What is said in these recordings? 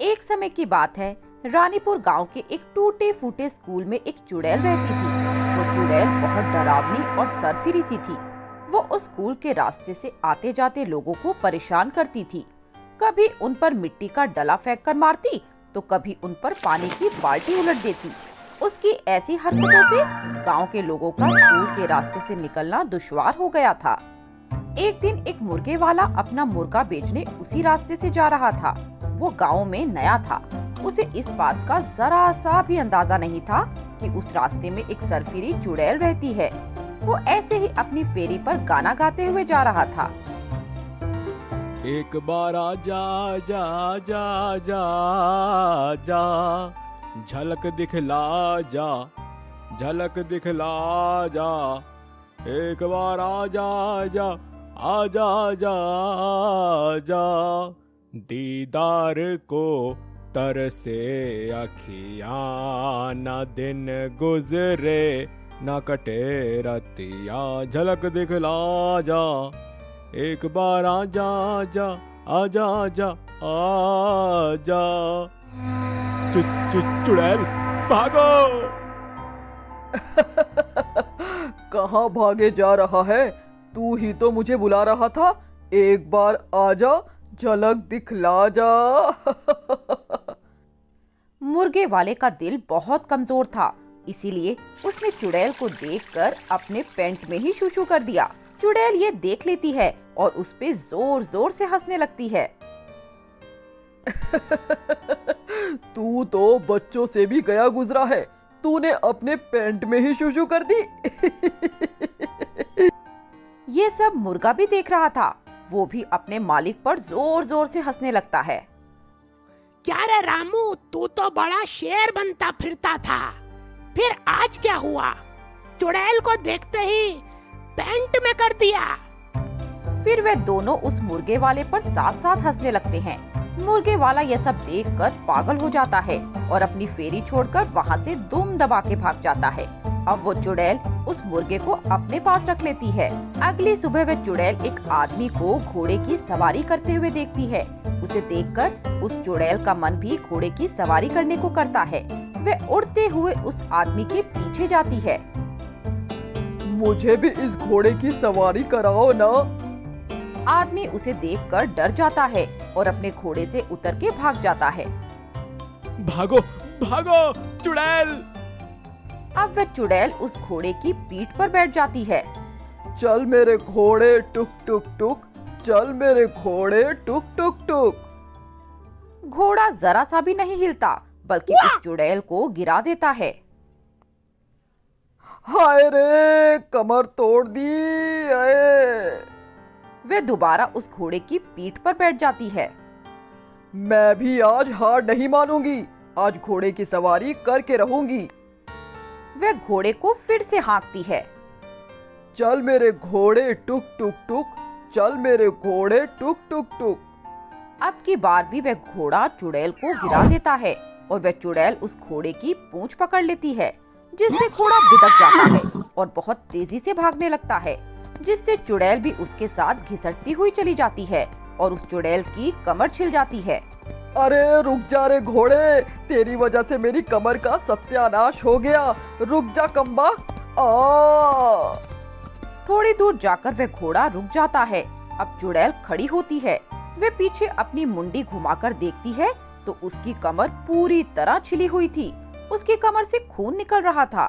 एक समय की बात है। रानीपुर गांव के एक टूटे फूटे स्कूल में एक चुड़ैल रहती थी। वो चुड़ैल बहुत डरावनी और सरफिरी सी थी। वो उस स्कूल के रास्ते से आते जाते लोगों को परेशान करती थी। कभी उन पर मिट्टी का डला फेंक कर मारती, तो कभी उन पर पानी की बाल्टी उलट देती। उसकी ऐसी हरकतों से गांव के लोगों का स्कूल के रास्ते से निकलना दुश्वार हो गया था। एक दिन एक मुर्गे वाला अपना मुर्गा बेचने उसी रास्ते से जा रहा था। वो गांव में नया था। उसे इस बात का जरा सा भी अंदाजा नहीं था कि उस रास्ते में एक सरफिरी चुड़ैल रहती है। वो ऐसे ही अपनी फेरी पर गाना गाते हुए जा रहा था। एक बार आजा जा जा जा जा, झलक दिखला जा, झलक दिखला जा। एक बार आजा जा, आजा जा जा, दीदार को तरसे अखियाँ, न दिन गुजरे न कटे रतिया। झलक दिखला जा, एक बार आजा जा, आजा जा, आजा। चुड़ैल भागो। कहाँ भागे जा रहा है? तू ही तो मुझे बुला रहा था। एक बार आजा, झलक दिखला जा। मुर्गे वाले का दिल बहुत कमजोर था, इसीलिए उसने चुड़ैल को देखकर अपने पेंट में ही शूशू कर दिया। चुड़ैल ये देख लेती है और उस पे जोर जोर से हंसने लगती है। तू तो बच्चों से भी गया गुजरा है। तूने अपने पेंट में ही शूशू कर दी। ये सब मुर्गा भी देख रहा था। वो भी अपने मालिक पर जोर जोर से हंसने लगता है। क्या रे रामू, तू तो बड़ा शेर बनता फिरता था, फिर आज क्या हुआ? चुड़ैल को देखते ही पेंट में कर दिया। फिर वे दोनों उस मुर्गे वाले पर साथ साथ हंसने लगते हैं। मुर्गे वाला यह सब देखकर पागल हो जाता है और अपनी फेरी छोड़कर वहाँ से दुम दबा के भाग जाता है। अब वो चुड़ैल उस मुर्गे को अपने पास रख लेती है। अगली सुबह वह चुड़ैल एक आदमी को घोड़े की सवारी करते हुए देखती है। उसे देखकर उस चुड़ैल का मन भी घोड़े की सवारी करने को करता है। वह उड़ते हुए उस आदमी के पीछे जाती है। मुझे भी इस घोड़े की सवारी कराओ ना। आदमी उसे देखकर डर जाता है और अपने घोड़े से उतर के भाग जाता है। भागो भागो चुड़ैल। अब वह चुड़ैल उस घोड़े की पीठ पर बैठ जाती है। चल मेरे घोड़े टुक टुक टुक, चल मेरे घोड़े टुक टुक टुक। घोड़ा जरा सा भी नहीं हिलता, बल्कि उस चुड़ैल को गिरा देता है। हाय रे, कमर तोड़ दी। वे दोबारा उस घोड़े की पीठ पर बैठ जाती है। मैं भी आज हार नहीं मानूंगी। आज घोड़े की सवारी करके रहूंगी। वह घोड़े को फिर से हाँकती है। चल मेरे घोड़े टुक टुक टुक, चल मेरे घोड़े टुक टुक टुक। अब की बार भी वह घोड़ा चुड़ैल को गिरा देता है और वह चुड़ैल उस घोड़े की पूंछ पकड़ लेती है, जिससे घोड़ा बिदक जाता है और बहुत तेजी से भागने लगता है, जिससे चुड़ैल भी उसके साथ घिसटती हुई चली जाती है और उस चुड़ैल की कमर छिल जाती है। अरे रुक जा रे घोड़े, तेरी वजह से मेरी कमर का सत्यानाश हो गया। रुक जा कमबख्त। थोड़ी दूर जाकर वह घोड़ा रुक जाता है। अब चुड़ैल खड़ी होती है। वह पीछे अपनी मुंडी घुमाकर देखती है तो उसकी कमर पूरी तरह छिली हुई थी। उसकी कमर से खून निकल रहा था।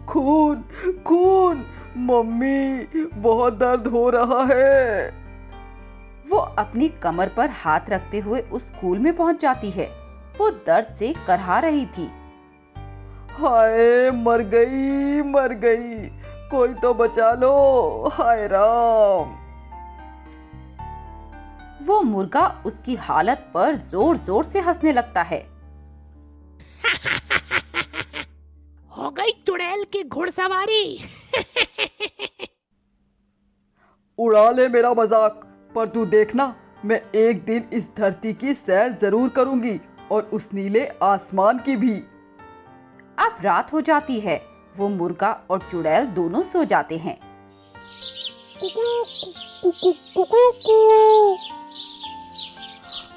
खून खून, मम्मी बहुत दर्द हो रहा है। वो अपनी कमर पर हाथ रखते हुए उस स्कूल में पहुंच जाती है। वो दर्द से करहा रही थी। हाय, मर गई मर गई, कोई तो बचा लो। हाय राम। वो मुर्गा उसकी हालत पर जोर जोर से हंसने लगता है। हो गई चुड़ैल की घुड़सवारी। उड़ा ले मेरा मजाक, पर तू देखना, मैं एक दिन इस धरती की सैर जरूर करूंगी और उस नीले आसमान की भी। अब रात हो जाती है। वो मुर्गा और चुड़ैल दोनों सो जाते हैं।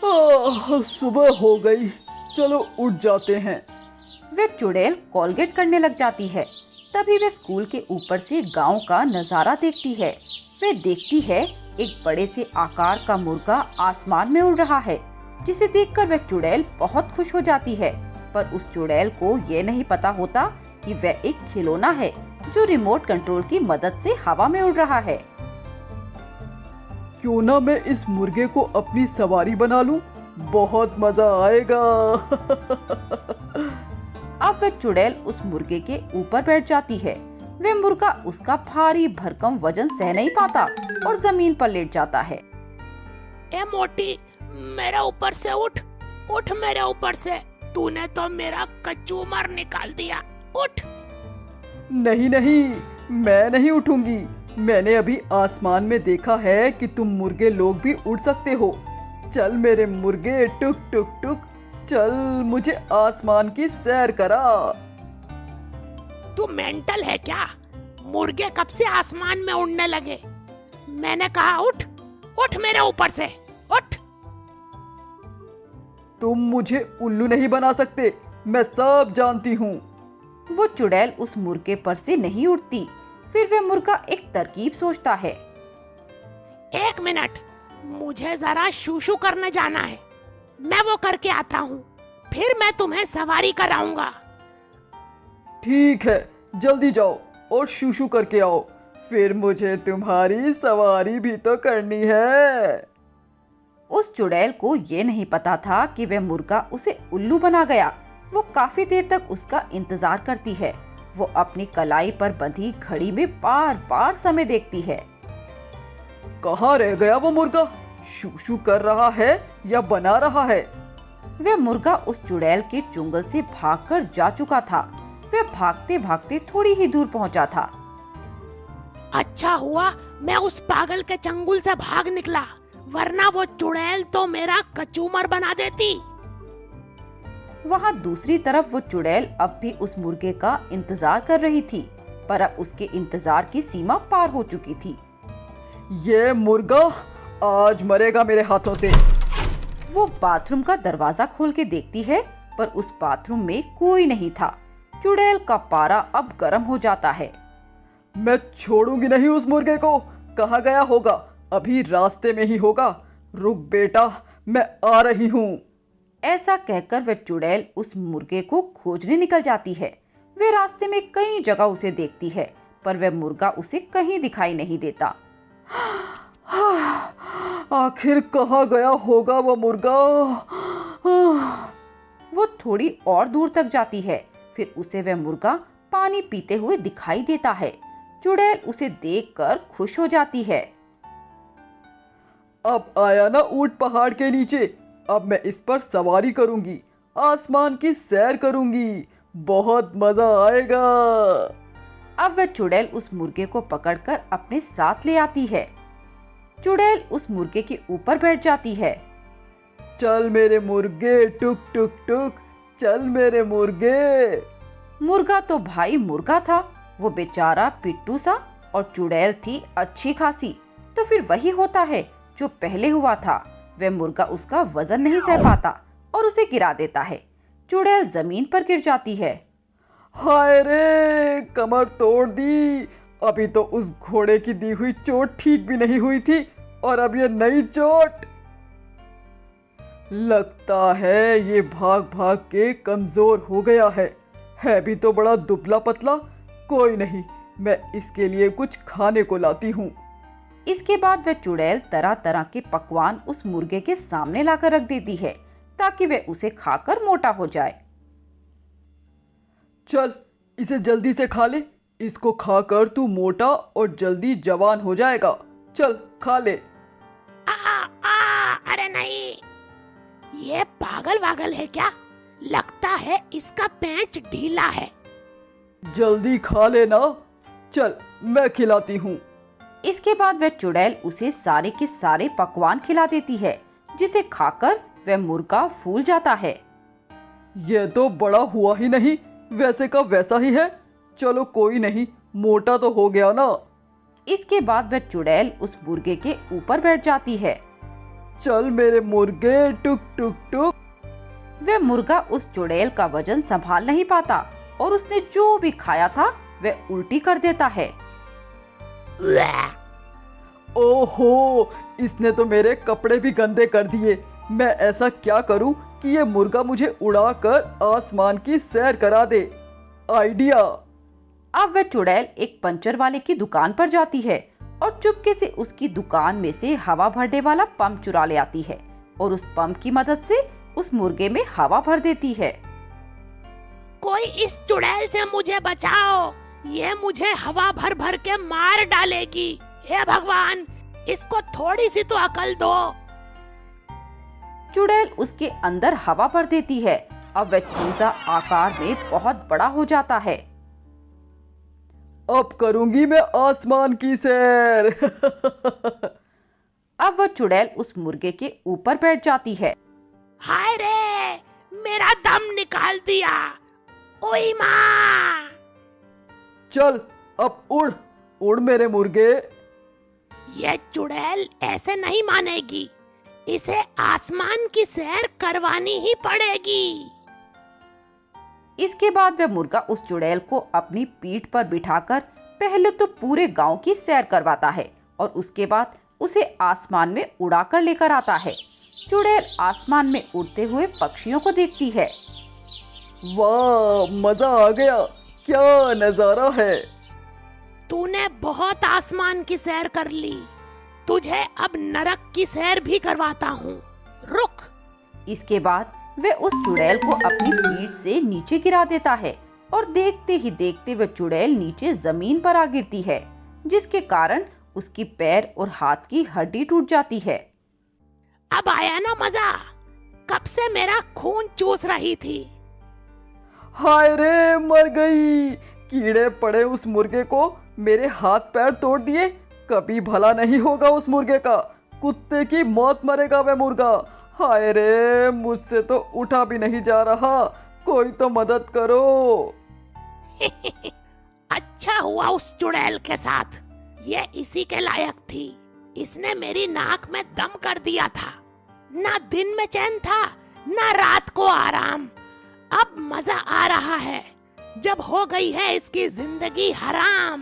सुबह हो गई, चलो उठ जाते हैं। वे चुड़ैल कॉलगेट करने लग जाती है। तभी वे स्कूल के ऊपर से गांव का नजारा देखती है। वे देखती है एक बड़े से आकार का मुर्गा आसमान में उड़ रहा है, जिसे देखकर वह चुड़ैल बहुत खुश हो जाती है। पर उस चुड़ैल को ये नहीं पता होता कि वह एक खिलौना है जो रिमोट कंट्रोल की मदद से हवा में उड़ रहा है। क्यों ना मैं इस मुर्गे को अपनी सवारी बना लूं, बहुत मजा आएगा। अब वह चुड़ैल उस मुर्गे के ऊपर बैठ जाती है। वह मुर्गा उसका भारी भरकम वजन सह नहीं पाता और जमीन पर लेट जाता है। ए मोटी, मेरे ऊपर से उठ, उठ मेरे ऊपर से। तूने तो मेरा कचूमर निकाल दिया, उठ। नहीं नहीं, मैं नहीं उठूंगी। मैंने अभी आसमान में देखा है कि तुम मुर्गे लोग भी उड़ सकते हो। चल मेरे मुर्गे, टुक टुक टुक, चल मुझे आसमान की सैर करा। तू मेंटल है क्या? मुर्गे कब से आसमान में उड़ने लगे? मैंने कहा उठ, उठ मेरे ऊपर से, उठ। तुम मुझे उल्लू नहीं बना सकते, मैं सब जानती हूँ। वो चुड़ैल उस मुर्गे पर से नहीं उठती। फिर वह मुर्गा एक तरकीब सोचता है। एक मिनट, मुझे जरा शूशू करने जाना है, मैं वो करके आता हूँ, फिर मैं तुम्हें सवारी कराऊंगा। ठीक है, जल्दी जाओ और शूशू करके आओ, फिर मुझे तुम्हारी सवारी भी तो करनी है। उस चुड़ैल को ये नहीं पता था कि वह मुर्गा उसे उल्लू बना गया। वो काफी देर तक उसका इंतजार करती है। वो अपनी कलाई पर बंधी घड़ी में बार बार समय देखती है। कहाँ रह गया वो मुर्गा? शूशू कर रहा है या बना रहा है? वह मुर्गा उस चुड़ैल के चुंगल से भागकर जा चुका था। वह भागते भागते थोड़ी ही दूर पहुंचा था। अच्छा हुआ मैं उस पागल के चंगुल से भाग निकला, वरना वो चुड़ैल तो मेरा कचूमर बना देती। वहाँ दूसरी तरफ वो चुड़ैल अब भी उस मुर्गे का इंतजार कर रही थी, पर अब उसके इंतजार की सीमा पार हो चुकी थी। ये मुर्गा आज मरेगा मेरे हाथों से। वो बाथरूम का दरवाजा खोल के देखती है, पर उस बाथरूम में कोई नहीं था। चुड़ैल का पारा अब गर्म हो जाता है। मैं छोड़ूंगी नहीं उस मुर्गे को। कहाँ गया होगा? अभी रास्ते में ही होगा। रुक बेटा, मैं आ रही हूँ। ऐसा कहकर वह चुड़ैल उस मुर्गे को खोजने निकल जाती है। वे रास्ते में कई जगह उसे देखती है, पर वह मुर्गा उसे कहीं दिखाई नहीं देता। आखिर कहाँ गया होगा वो मुर्गा? वो थोड़ी और दूर तक जाती है, फिर उसे वह मुर्गा पानी पीते हुए दिखाई देता है। चुड़ैल उसे देखकर खुश हो जाती है। अब आया ना ऊंट पहाड़ के नीचे, अब मैं इस पर सवारी करूंगी, आसमान की सैर करूंगी, बहुत मजा आएगा। अब वह चुड़ैल उस मुर्गे को पकड़कर अपने साथ ले आती है। चुड़ैल उस मुर्गे के ऊपर बैठ जाती है। चल मेरे मुर्गे, टुक टुक टुक, चल मेरे मुर्गे। मुर्गा तो भाई मुर्गा था, वो बेचारा पिट्टू सा, और चुड़ैल थी अच्छी खासी। तो फिर वही होता है जो पहले हुआ था। वह मुर्गा उसका वजन नहीं सह पाता और उसे गिरा देता है। चुड़ैल जमीन पर गिर जाती है। हाय रे, कमर तोड़ दी। अभी तो उस घोड़े की दी हुई चोट ठीक भी नहीं हुई थी और अब ये नई चोट। लगता है ये भाग भाग के कमजोर हो गया है भी तो बड़ा दुबला पतला। कोई नहीं, मैं इसके लिए कुछ खाने को लाती हूँ। इसके बाद वह चुड़ैल तरह तरह के पकवान उस मुर्गे के सामने लाकर रख देती है, ताकि वह उसे खाकर मोटा हो जाए। चल इसे जल्दी से खा ले, इसको खाकर तू मोटा और जल्दी जवान हो जाएगा। चल खा ले। अरे नहीं, ये पागल वागल है क्या? लगता है इसका पेंच ढीला है। जल्दी खा लेना, चल मैं खिलाती हूँ। इसके बाद वह चुड़ैल उसे सारे के सारे पकवान खिला देती है, जिसे खाकर वह मुर्गा फूल जाता है। यह तो बड़ा हुआ ही नहीं, वैसे का वैसा ही है। चलो कोई नहीं, मोटा तो हो गया ना। इसके बाद वह चुड़ैल उस मुर्गे के ऊपर बैठ जाती है। चल मेरे मुर्गे, टुक टुक टुक। वह मुर्गा उस चुड़ैल का वजन संभाल नहीं पाता और उसने जो भी खाया था वह उल्टी कर देता है। ओहो, इसने तो मेरे कपड़े भी गंदे कर दिए। मैं ऐसा क्या करूं कि ये मुर्गा मुझे उड़ाकर आसमान की सैर करा दे। आइडिया। अब वह चुड़ैल एक पंचर वाले की दुकान पर जाती है और चुपके से उसकी दुकान में से हवा भरने वाला पंप चुरा ले आती है और उस पंप की मदद से उस मुर्गे में हवा भर देती है। कोई इस चुड़ैल से मुझे बचाओ, ये मुझे हवा भर भर के मार डालेगी। हे भगवान, इसको थोड़ी सी तो अकल दो। चुड़ैल उसके अंदर हवा भर देती है। अब वह चूजा आकार में बहुत बड़ा हो जाता है। अब करूंगी मैं आसमान की सैर। अब वह चुड़ैल उस मुर्गे के ऊपर बैठ जाती है। हाय रे, मेरा दम निकाल दिया। ओई माँ। चल अब उड़, उड़ मेरे मुर्गे। ये चुड़ैल ऐसे नहीं मानेगी, इसे आसमान की सैर करवानी ही पड़ेगी। इसके बाद वह मुर्गा उस चुड़ैल को अपनी पीठ पर बिठाकर पहले तो पूरे गांव की सैर करवाता है और उसके बाद उसे आसमान में उड़ाकर लेकर आता है। चुड़ैल आसमान में उड़ते हुए पक्षियों को देखती है। वाह, मजा आ गया, क्या नजारा है। तूने बहुत आसमान की सैर कर ली, तुझे अब नरक की सैर भी करवाता हूँ। रुक। इसके बाद वह उस चुड़ैल को अपनी पीठ से नीचे गिरा देता है और देखते ही देखते वह चुड़ैल नीचे जमीन पर आ गिरती है, जिसके कारण उसकी पैर और हाथ की हड्डी टूट जाती है। अब आया ना मजा, कब से मेरा खून चूस रही थी। हाय रे, मर गई। कीड़े पड़े उस मुर्गे को मेरे हाथ पैर तोड़ दिए। कभी भला नहीं होगा उस मुर्गे का। कुत्ते की मौत मरेगा वह मुर्गा। हाय रे, मुझसे तो उठा भी नहीं जा रहा। कोई तो मदद करो। अच्छा हुआ उस चुड़ैल के साथ, ये इसी के लायक थी। इसने मेरी नाक में दम कर दिया था। ना दिन में चैन था, ना रात को आराम। अब मजा आ रहा है जब हो गई है इसकी जिंदगी हराम।